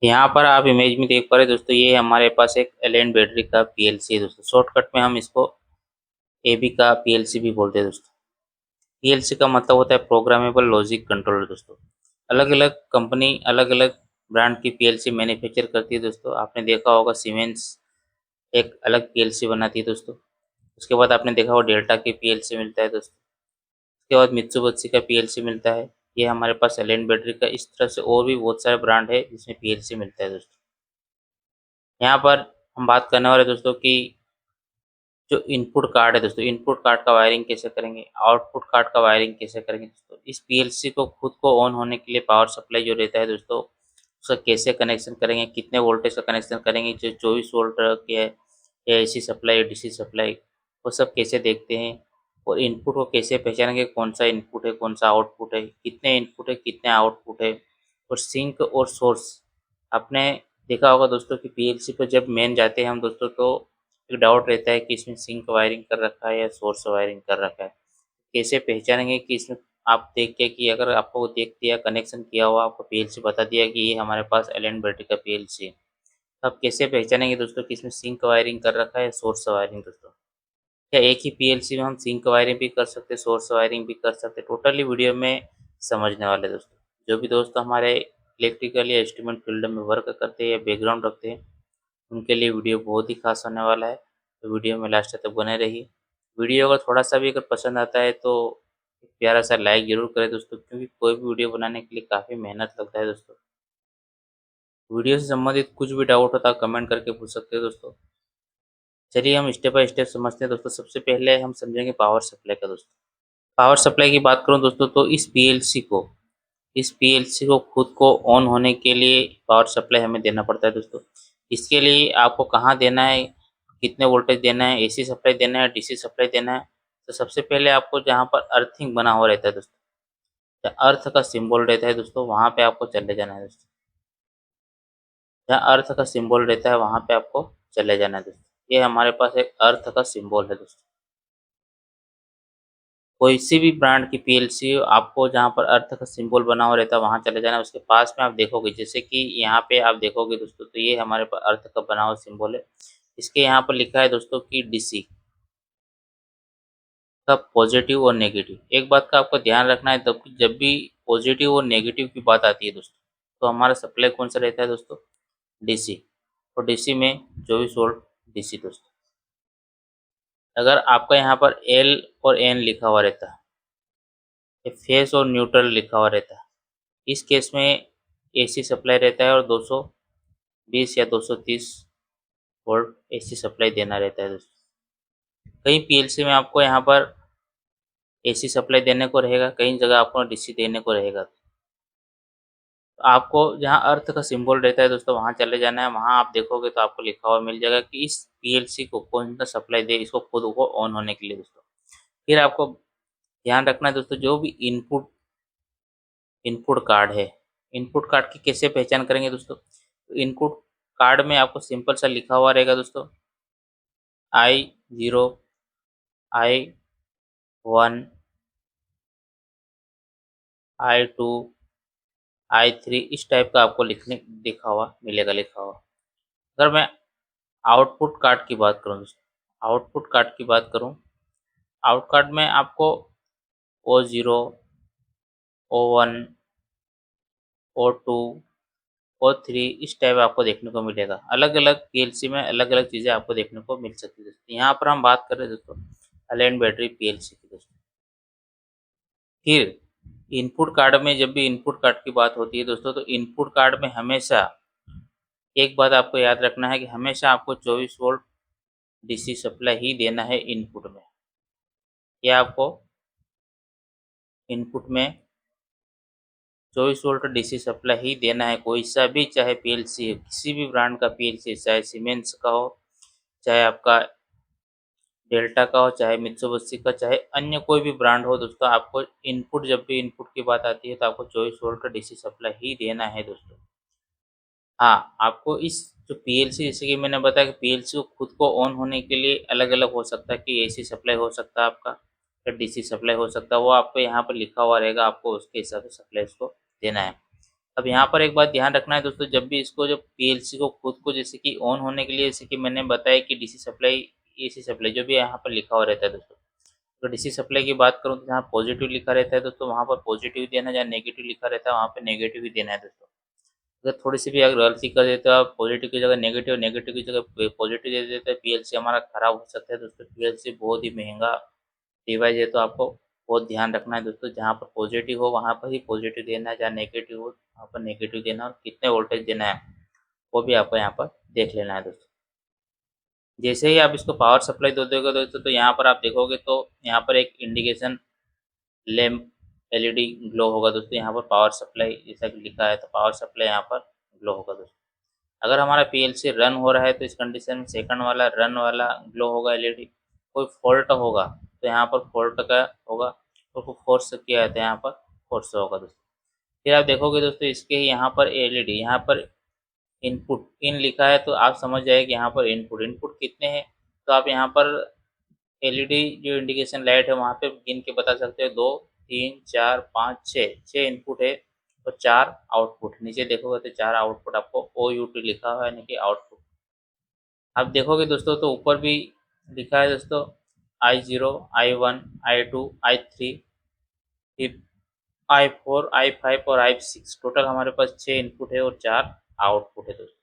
यहाँ पर आप इमेज में देख पा रहे हैं दोस्तों, ये हमारे पास एक एलेन बैटरी का पीएलसी है दोस्तों। शॉर्टकट में हम इसको एबी का पीएलसी भी बोलते हैं दोस्तों। पीएलसी का मतलब होता है प्रोग्रामेबल लॉजिक कंट्रोलर दोस्तों। अलग-अलग कंपनी अलग-अलग ब्रांड की पीएलसी मैन्युफैक्चर करती है दोस्तों। आपने देखा होगा सीमेंस एक अलग पीएलसी बनाती है दोस्तों। उसके बाद आपने देखा होगा डेल्टा की पीएलसी मिलता है दोस्तों। उसके बाद मित्सुबिशी का पीएलसी मिलता है। ये हमारे पास एलेन बैटरी का, इस तरह से और भी बहुत सारे ब्रांड है जिसमें पीएलसी मिलता है दोस्तों। यहाँ पर हम बात करने वाले दोस्तों कि जो इनपुट कार्ड है दोस्तों, इनपुट कार्ड का वायरिंग कैसे करेंगे, आउटपुट कार्ड का वायरिंग कैसे करेंगे दोस्तों। इस पीएलसी को खुद को ऑन होने के लिए पावर सप्लाई जो रहता है दोस्तों, उसका कैसे कनेक्शन करेंगे, कितने वोल्टेज का कनेक्शन करेंगे, जो 24 वोल्ट की है या एसी सप्लाई, डीसी सप्लाई, वो सब कैसे देखते हैं। और इनपुट को कैसे पहचानेंगे, कौन सा इनपुट है, कौन सा आउटपुट है, कितने इनपुट है, कितने आउटपुट है। और सिंक और सोर्स, आपने देखा होगा दोस्तों कि पीएलसी पर जब मेन जाते हैं हम दोस्तों, तो एक डाउट रहता है कि इसमें सिंक वायरिंग कर रखा है या सोर्स वायरिंग कर रखा है। कैसे पहचानेंगे कि इसमें, आप देख के कि अगर आपको देख दिया कनेक्शन किया हुआ, आपको पीएलसी बता दिया कि ये हमारे पास एलेन बैटरी का पीएलसी है, तो आप कैसे पहचानेंगे दोस्तों कि इसमें सिंक वायरिंग कर रखा है या सोर्स वायरिंग दोस्तों। क्या एक ही पीएलसी में हम सिंक वायरिंग भी कर सकते हैं, सोर्स वायरिंग भी कर सकते हैं, टोटली वीडियो में समझने वाले दोस्तों। जो भी दोस्त हमारे इलेक्ट्रिकल या इंस्ट्रूमेंट फील्ड में वर्क करते हैं या बैकग्राउंड रखते हैं, उनके लिए वीडियो बहुत ही खास होने वाला है। तो वीडियो में लास्ट तक बने रहिए। वीडियो अगर थोड़ा सा भी अगर पसंद आता है तो एक प्यारा सा लाइक ज़रूर करें दोस्तों, क्योंकि कोई भी वीडियो बनाने के लिए काफ़ी मेहनत लगता है दोस्तों। वीडियो से संबंधित कुछ भी डाउट हो तो आप कमेंट करके पूछ सकते हैं दोस्तों। चलिए हम स्टेप बाय स्टेप समझते हैं दोस्तों। सबसे पहले हम समझेंगे पावर सप्लाई का दोस्तों। पावर सप्लाई की बात करूँ दोस्तों, तो इस पीएलसी को खुद को ऑन होने के लिए पावर सप्लाई हमें देना पड़ता है दोस्तों। इसके लिए आपको कहाँ देना है, कितने वोल्टेज देना है, एसी सप्लाई देना है, डीसी सप्लाई देना है। तो सबसे पहले आपको जहाँ पर अर्थिंग बना हुआ रहता है दोस्तों, जहाँ अर्थ का सिंबल रहता है दोस्तों, वहाँ पे आपको चले जाना है दोस्तों। जहाँ अर्थ का सिंबल रहता है वहाँ पे आपको चले जाना है दोस्तों। ये हमारे पास एक अर्थ का सिंबल है दोस्तों। कोई सी भी ब्रांड की पीएलसी हो, आपको जहाँ पर अर्थ का सिंबल बना हुआ रहता है वहाँ चले जाना है। उसके पास में आप देखोगे, जैसे कि यहाँ पे आप देखोगे दोस्तों, तो ये हमारे पास अर्थ का बना हुआ सिंबल है। इसके यहाँ पर लिखा है दोस्तों कि डीसी का पॉजिटिव और नेगेटिव। एक बात का आपको ध्यान रखना है, तब जब भी पॉजिटिव और नेगेटिव की बात आती है दोस्तों, तो हमारा सप्लाई कौन सा रहता है दोस्तों, डीसी। और डीसी में 24 वोल्ट डीसी दोस्तों। अगर आपका यहाँ पर एल और एन लिखा हुआ रहता है, फेस और न्यूट्रल लिखा हुआ रहता है, इस केस में एसी सप्लाई रहता है और 220 या 230 वोल्ट एसी सप्लाई देना रहता है दोस्तों। कई पीएलसी में आपको यहाँ पर एसी सप्लाई देने को रहेगा, कई जगह आपको डीसी देने को रहेगा। तो आपको जहाँ अर्थ का सिंबल रहता है दोस्तों, वहाँ चले जाना है। वहाँ आप देखोगे तो आपको लिखा हुआ मिल जाएगा कि इस पीएलसी को कौन सा सप्लाई दे, इसको खुद को ऑन होने के लिए दोस्तों। फिर आपको ध्यान रखना है दोस्तों, जो भी इनपुट इनपुट कार्ड है, इनपुट कार्ड की कैसे पहचान करेंगे दोस्तों। तो इनपुट कार्ड में आपको सिंपल सा लिखा हुआ रहेगा दोस्तों, I0, I1, I2, I3, इस टाइप का आपको लिखने लिखा हुआ मिलेगा, लिखा हुआ। अगर मैं आउटपुट कार्ड की बात करूँ दोस्तों, आउटपुट कार्ड की बात करूँ, आउट कार्ड में आपको O0, O1, O2, O3, इस टाइप आपको देखने को मिलेगा। अलग-अलग पीएलसी में अलग-अलग चीज़ें आपको देखने को मिल सकती है दोस्तों। यहाँ पर हम बात कर रहे हैं दोस्तों एलेन बैटरी पीएलसी की दोस्तों। फिर इनपुट कार्ड में, जब भी इनपुट कार्ड की बात होती है दोस्तों, तो इनपुट कार्ड में हमेशा एक बात आपको याद रखना है कि हमेशा आपको 24 वोल्ट डीसी सप्लाई ही देना है इनपुट में। ये आपको इनपुट में 24 वोल्ट डीसी सप्लाई ही देना है। कोई सा भी चाहे पीएलसी हो, किसी भी ब्रांड का पीएलसी, चाहे सीमेंस का हो, चाहे आपका डेल्टा का हो, चाहे मित्सुबिशी का, चाहे अन्य कोई भी ब्रांड हो दोस्तों, आपको इनपुट, जब भी इनपुट की बात आती है तो आपको 24 वोल्ट का डीसी सप्लाई ही देना है दोस्तों। हाँ, आपको इस जो पीएलसी, जैसे कि मैंने बताया कि पीएलसी को खुद को ऑन होने के लिए अलग-अलग हो सकता है कि एसी सप्लाई हो सकता है आपका, या डीसी सप्लाई हो सकता है। वो आपको यहाँ पर लिखा हुआ रहेगा, आपको उसके हिसाब से सप्लाई उसको देना है। अब यहाँ पर एक बात ध्यान रखना है दोस्तों, जब भी इसको जब पीएलसी को खुद को जैसे कि ऑन होने के लिए, जैसे कि मैंने बताया कि डीसी सप्लाई, एसी सप्लाई जो भी यहाँ पर लिखा हुआ रहता है दोस्तों। तो डीसी सप्लाई की बात करूँ तो जहाँ पॉजिटिव लिखा रहता है दोस्तों वहाँ पर पॉजिटिव देना, जहाँ नेगेटिव लिखा रहता है वहाँ पर नेगेटिव ही देना है दोस्तों। अगर थोड़ी सी भी अगर गलती कर देते हो आप, पॉजिटिव की जगह नेगेटिव, नेगेटिव की जगह पॉजिटिव दे देते हैं, पीएलसी हमारा खराब हो सकता है दोस्तों। पीएलसी बहुत ही महंगा डिवाइस है, तो आपको बहुत ध्यान रखना है दोस्तों। जहाँ पर पॉजिटिव हो वहाँ पर ही पॉजिटिव देना है, जहाँ नेगेटिव हो वहाँ पर नेगेटिव देना है, और कितने वोल्टेज देना है वो भी आपको यहाँ पर देख लेना है दोस्तों। जैसे ही आप इसको पावर सप्लाई दे दोगे दोस्तों, तो यहाँ पर आप देखोगे तो यहाँ पर एक इंडिकेशन लैम्प एलईडी ग्लो होगा दोस्तों। यहाँ पर पावर सप्लाई जैसा कि लिखा है, तो पावर सप्लाई यहाँ पर ग्लो होगा दोस्तों। अगर हमारा पीएलसी रन हो रहा है तो इस कंडीशन में सेकंड वाला रन वाला ग्लो होगा एलईडी। कोई फॉल्ट होगा तो यहाँ पर फॉल्ट का होगा, तो फोर्स किया जाता है यहाँ पर फोर्स होगा दोस्तों। फिर आप देखोगे दोस्तों इसके ही यहाँ पर एलईडी, यहाँ पर इनपुट इन लिखा है, तो आप समझ जाए कि यहाँ पर इनपुट इनपुट कितने हैं। तो आप यहाँ पर एलईडी जो इंडिकेशन लाइट है वहाँ पे गिन के बता सकते हो, 2 3 4 5 6 6 इनपुट है और 4 आउटपुट। नीचे देखोगे तो 4 आउटपुट आपको ओ यू टी लिखा हुआ है, यानी कि आउटपुट। आप देखोगे दोस्तों तो ऊपर भी लिखा है दोस्तों I0 I1 I2 I3 फिर I4 I5 और I6। टोटल हमारे पास 6 इनपुट है और 4 आउटपुट है दोस्तों।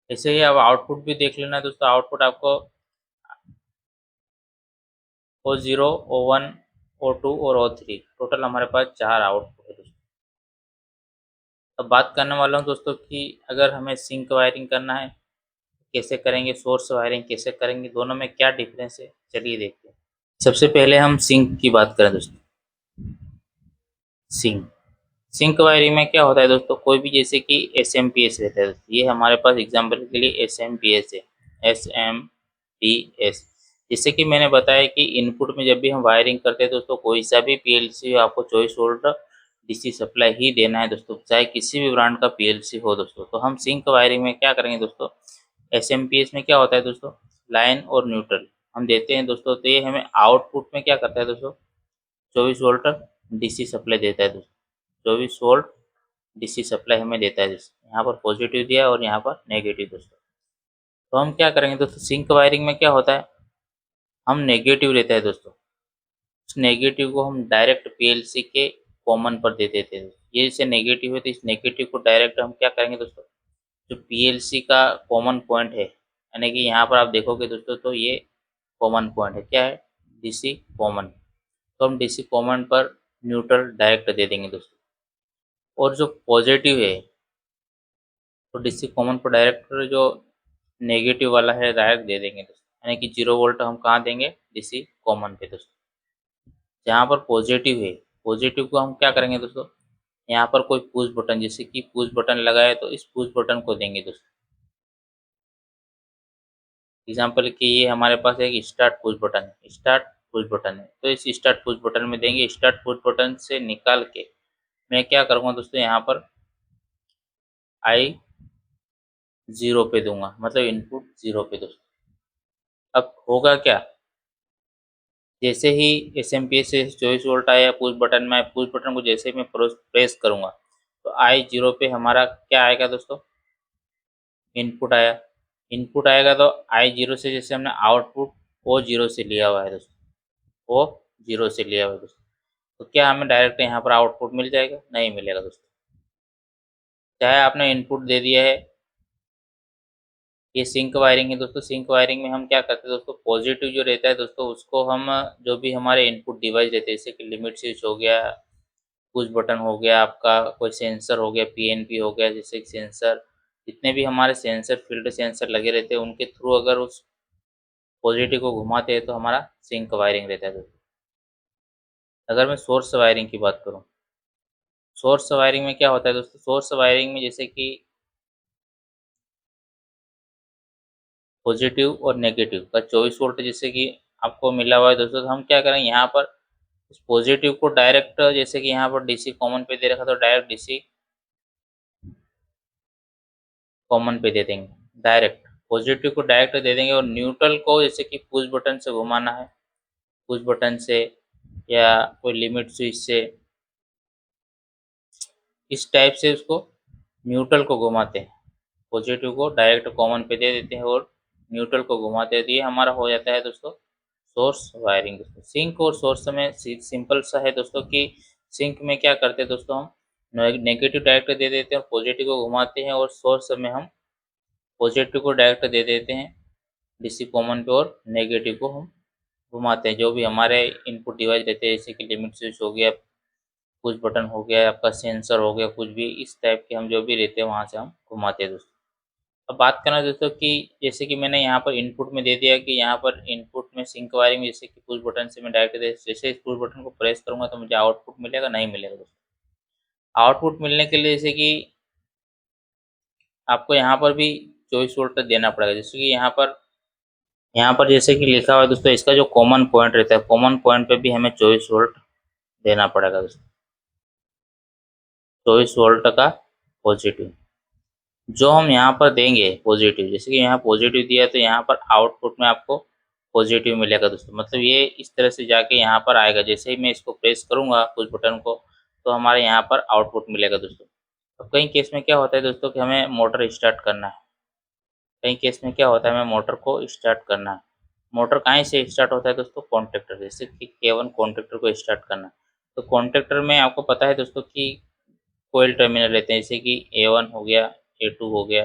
ऐसे ही अब आउटपुट भी देख लेना दोस्तों। आउटपुट आपको O0 O1 O2 और O3, टोटल हमारे पास 4 आउटपुट है दोस्तों। अब बात करने वाला हूँ दोस्तों कि अगर हमें सिंक वायरिंग करना है कैसे करेंगे, सोर्स वायरिंग कैसे करेंगे, दोनों में क्या डिफरेंस है चलिए देखते हैं। सबसे पहले हम सिंक की बात करें दोस्तों। सिंक सिंक वायरिंग में क्या होता है दोस्तों, कोई भी जैसे कि एस एम पी एस रहता है दोस्तों। ये हमारे पास एग्जाम्पल के लिए एस एम पी एस है, एस एम पी एस। जैसे कि मैंने बताया कि इनपुट में जब भी हम वायरिंग करते हैं दोस्तों, कोई सा भी पीएलसी आपको 24 वोल्ट डीसी सप्लाई ही देना है दोस्तों, चाहे किसी भी ब्रांड का पीएलसी हो दोस्तों। तो हम सिंक वायरिंग में क्या करेंगे दोस्तों, एस एम पी एस में क्या होता है दोस्तों, लाइन और न्यूट्रल हम देते हैं दोस्तों। तो ये हमें आउटपुट में क्या करता है दोस्तों, 24 वोल्ट डीसी सप्लाई देता है दोस्तों। 24 वोल्ट डीसी सप्लाई हमें देता है दोस्तों। यहाँ पर पॉजिटिव दिया और यहाँ पर नेगेटिव दोस्तों। तो हम क्या करेंगे दोस्तों, सिंक वायरिंग में क्या होता है, हम नेगेटिव रहता है दोस्तों, उस नेगेटिव को हम डायरेक्ट पीएलसी के कॉमन पर दे देते हैं। ये जैसे नेगेटिव है तो इस नेगेटिव को डायरेक्ट हम क्या करेंगे दोस्तों, जो पीएलसी का कॉमन पॉइंट है, यानी कि यहाँ पर आप देखोगे दोस्तों तो ये कॉमन पॉइंट है, क्या है, डीसी कॉमन। तो हम डीसी कॉमन पर न्यूट्रल डायरेक्ट दे देंगे दोस्तों। और जो पॉजिटिव है तो डीसी कॉमन पर डायरेक्ट जो नेगेटिव वाला है डायरेक्ट दे देंगे दोस्तों, यानी कि 0 वोल्ट हम कहाँ देंगे, डीसी कॉमन पे दोस्तों। जहाँ पर पॉजिटिव है, पॉजिटिव को हम क्या करेंगे दोस्तों, यहाँ पर कोई पुश बटन, जैसे कि पुश बटन लगा है तो इस पुश बटन को देंगे दोस्तों। एग्जाम्पल कि ये हमारे पास एक स्टार्ट पुश बटन है, स्टार्ट पुश बटन है, तो इस स्टार्ट पुश बटन में देंगे। स्टार्ट पुश बटन से निकाल के मैं क्या करूँगा दोस्तों, यहाँ पर आई 0 पे दूंगा, मतलब इनपुट 0 पे दोस्तों। अब होगा क्या, जैसे ही एस एम पी एस से 24 वोल्ट आया पुश बटन में, पुश बटन को जैसे ही मैं प्रेस करूँगा तो आई 0 पे हमारा क्या आएगा दोस्तों, इनपुट आया। इनपुट आएगा तो आई 0 से जैसे हमने आउटपुट ओ 0 से लिया हुआ है दोस्तों, ओ 0 से लिया हुआ है दोस्तों, तो क्या हमें डायरेक्ट यहाँ पर आउटपुट मिल जाएगा, नहीं मिलेगा दोस्तों। चाहे आपने इनपुट दे दिया है, ये सिंक वायरिंग है दोस्तों। सिंक वायरिंग में हम क्या करते हैं दोस्तों, पॉजिटिव जो रहता है दोस्तों उसको हम जो भी हमारे इनपुट डिवाइस रहते हैं, जैसे कि लिमिट स्विच हो गया, पुश बटन हो गया, आपका कोई सेंसर हो गया, पीएनपी हो गया, जैसे कि सेंसर, जितने भी हमारे सेंसर फील्ड सेंसर लगे रहते हैं उनके थ्रू अगर उस पॉजिटिव को घुमाते हैं तो हमारा सिंक वायरिंग रहता है दोस्तों। अगर मैं सोर्स वायरिंग की बात करूँ, सोर्स वायरिंग में क्या होता है दोस्तों, सोर्स वायरिंग में जैसे कि पॉजिटिव और नेगेटिव का 24 वोल्ट जैसे कि आपको मिला हुआ है दोस्तों, तो हम क्या करें यहाँ पर इस पॉजिटिव को डायरेक्ट, जैसे कि यहाँ पर डीसी कॉमन पे दे रखा तो डायरेक्ट डीसी कॉमन पे दे देंगे, डायरेक्ट पॉजिटिव को डायरेक्ट दे देंगे। और न्यूट्रल को जैसे कि पुश बटन से घुमाना है, पुश बटन से या कोई लिमिट स्विच से इस टाइप से उसको न्यूट्रल को घुमाते हैं, पॉजिटिव को डायरेक्ट कॉमन पे दे देते हैं और न्यूट्रल को घुमाते हैं, तो ये हमारा हो जाता है दोस्तों सोर्स वायरिंग। दोस्तों सिंक और सोर्स में सिंपल सा है दोस्तों कि सिंक में क्या करते हैं दोस्तों, हम नेगेटिव डायरेक्ट दे देते हैं और पॉजिटिव को घुमाते हैं, और सोर्स में हम पॉजिटिव को डायरेक्ट दे देते हैं डीसी कॉमन पे और नेगेटिव को हम घुमाते हैं। जो भी हमारे इनपुट डिवाइस रहते हैं जैसे कि लिमिट स्विच हो गया, पुश बटन हो गया, आपका सेंसर हो गया, कुछ भी इस टाइप के हम जो भी रहते हैं वहाँ से हम घुमाते हैं दोस्तों। अब बात करना दोस्तों कि जैसे कि मैंने यहाँ पर इनपुट में दे दिया कि यहाँ पर इनपुट में सिंक वायरिंग, जैसे कि पुश बटन से मैं डायरेक्ट जैसे इस पुश बटन को प्रेस करूँगा तो मुझे आउटपुट मिलेगा, नहीं मिलेगा दोस्तों। आउटपुट मिलने के लिए जैसे कि आपको यहाँ पर भी 24 वोल्ट देना पड़ेगा, जैसे कि यहाँ पर जैसे कि लिखा हुआ है दोस्तों, इसका जो कॉमन पॉइंट रहता है, कॉमन पॉइंट पे भी हमें 24 वोल्ट देना पड़ेगा दोस्तों, 24 वोल्ट का पॉजिटिव। जो हम यहाँ पर देंगे पॉजिटिव, जैसे कि यहाँ पॉजिटिव दिया तो यहाँ पर आउटपुट में आपको पॉजिटिव मिलेगा दोस्तों, मतलब ये इस तरह से जाके यहाँ पर आएगा। जैसे ही मैं इसको प्रेस करूँगा पुश बटन को तो हमारे यहाँ पर आउटपुट मिलेगा दोस्तों। अब कई केस में क्या होता है दोस्तों कि हमें मोटर स्टार्ट करना है, कई केस में क्या होता है हमें मोटर को स्टार्ट करना है। मोटर कहाँ से स्टार्ट होता है दोस्तों, कॉन्टेक्टर, जैसे कि केवल कॉन्टेक्टर को स्टार्ट करना है। तो कॉन्टेक्टर में आपको पता है दोस्तों कि कोयल टर्मिनल रहते हैं, जैसे कि A1 हो गया, A2 हो गया।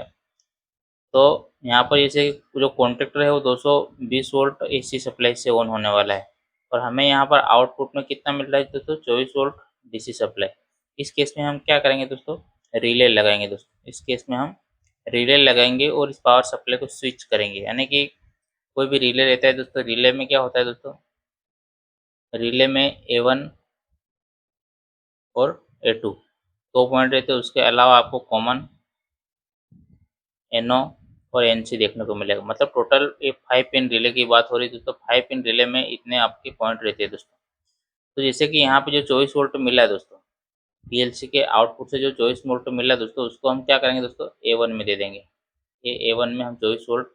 तो यहाँ पर जैसे जो कॉन्टेक्टर है वो 220 वोल्ट एसी सप्लाई से ऑन होने वाला है, और हमें यहाँ पर आउटपुट में कितना मिल रहा है दोस्तों, 24 वोल्ट डीसी सप्लाई। इस केस में हम क्या करेंगे दोस्तों, रिले लगाएंगे दोस्तों। इस केस में हम रिले लगाएंगे और इस पावर सप्लाई को स्विच करेंगे, यानी कि कोई भी रिले रहता है दोस्तों, रिले में क्या होता है दोस्तों, रिले में A1 और A2 दो पॉइंट रहते हैं, उसके अलावा आपको कॉमन NO और NC देखने को मिलेगा। मतलब टोटल ये 5 पिन रिले की बात हो रही है दोस्तों, 5 पिन रिले में इतने आपके पॉइंट रहते हैं दोस्तों। तो जैसे कि यहाँ पे जो 24 वोल्ट मिला है दोस्तों, PLC के आउटपुट से जो 24 वोल्ट मिला है दोस्तों, उसको हम क्या करेंगे दोस्तों, A1 में दे देंगे। ये A1 में हम 24 वोल्ट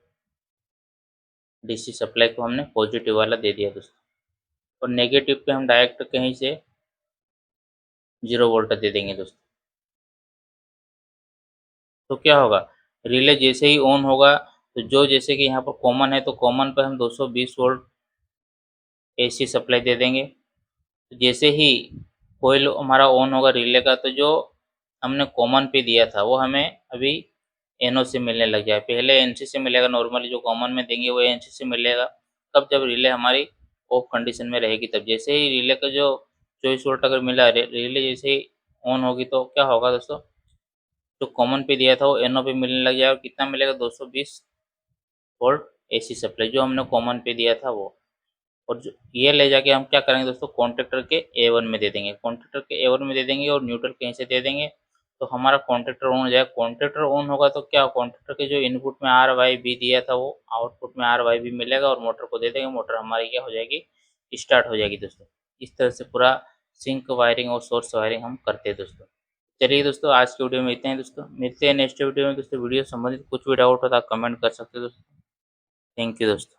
डीसी सप्लाई को हमने पॉजिटिव वाला दे दिया दोस्तों, और नेगेटिव पे हम डायरेक्ट कहीं से 0 वोल्ट दे देंगे दोस्तों। तो क्या होगा, रिले जैसे ही ऑन होगा तो जो जैसे कि यहाँ पर कॉमन है तो कॉमन पर हम 220 वोल्ट एसी सप्लाई दे देंगे। तो जैसे ही कोयल हमारा ऑन होगा रिले का, तो जो हमने कॉमन पे दिया था वो हमें अभी एनओ से मिलने लग जाए। पहले एनसी से मिलेगा, नॉर्मली जो कॉमन में देंगे वो एनसी से मिलेगा। कब, जब रिले हमारी ऑफ कंडीशन में रहेगी तब। जैसे ही रिले का जो 24 वोल्ट अगर मिला, रिले जैसे ही ऑन होगी तो क्या होगा दोस्तों, जो कॉमन पे दिया था वो एनओ पे मिलने लग जाएगा। कितना मिलेगा, 220 वोल्ट एसी सप्लाई जो हमने कॉमन पे दिया था वो। और जो ये ले जाके हम क्या करेंगे दोस्तों, कॉन्ट्रैक्टर के A1 में दे देंगे, कॉन्ट्रैक्टर के A1 में दे देंगे और न्यूट्रल कहीं से दे देंगे, तो हमारा कॉन्ट्रैक्टर ऑन हो जाएगा। कॉन्ट्रैक्टर ऑन होगा तो क्या, कॉन्ट्रैक्टर के जो इनपुट में RYB दिया था वो आउटपुट में RYB मिलेगा और मोटर को दे देंगे, मोटर हमारी क्या हो जाएगी, स्टार्ट हो जाएगी दोस्तों। इस तरह से पूरा सिंक वायरिंग और सोर्स वायरिंग हम करते हैं दोस्तों। चलिए दोस्तों, आज की वीडियो में इतना ही दोस्तों, मिलते हैं नेक्स्ट वीडियो में दोस्तों। वीडियो संबंधित कुछ भी डाउट हो तो आप कमेंट कर सकते हो दोस्तों। थैंक यू दोस्तों।